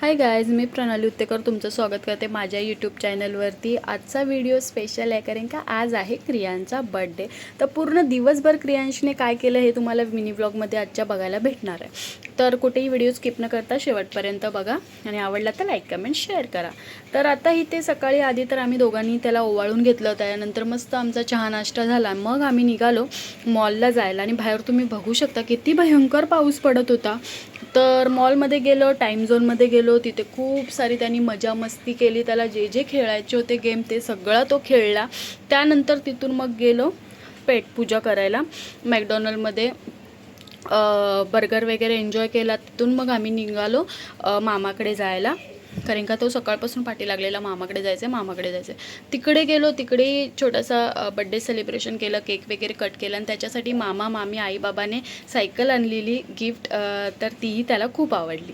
Hi guys, मी प्रणाली उत्तेकर तुमचं स्वागत करते माझ्या यूट्यूब चॅनलवरती। आजचा व्हिडिओ स्पेशल आहे कारण का आज आहे क्रियांचा बर्थडे। तर पूर्ण दिवसभर क्रियांशने काय केलं हे तुम्हाला मिनी व्लॉगमध्ये आजच्या बघायला भेटणार आहे। तर कुठेही व्हिडिओ स्किप न करता शेवटपर्यंत बघा आणि आवडला तर लाईक कमेंट शेअर करा। तर आता इथे सकाळी आधी तर आम्ही दोघांनी त्याला ओवाळून घेतलं, त्यानंतर मस्त आमचा चहा नाश्ता झाला। मग आम्ही निघालो मॉलला जायला आणि बाहेर तुम्ही बघू शकता किती भयंकर पाऊस पडत होता। तर मॉलमध्ये गेलो, टाइम झोनमध्ये गेलो, तिथे खूप सारी त्यांनी मजा मस्ती केली। त्याला जे जे खेळायचे होते गेम ते सगळं तो खेळला। त्यानंतर तिथून मग गेलो पेट पूजा करायला मॅकडॉनल्डमध्ये, बर्गर वगैरे एन्जॉय केला। तिथून मग आम्ही निघालो मामाकडे जायला, कारण का तो सकाळपासून पाठी लागलेला मामाकडे जायचं। तिकडे गेलो, तिकडे छोटासा बर्थडे सेलिब्रेशन केलं, केक वगैरे कट केला आणि त्याच्यासाठी मामा मामी आई बाबाने सायकल आणलेली गिफ्ट, तर तीही त्याला खूप आवडली।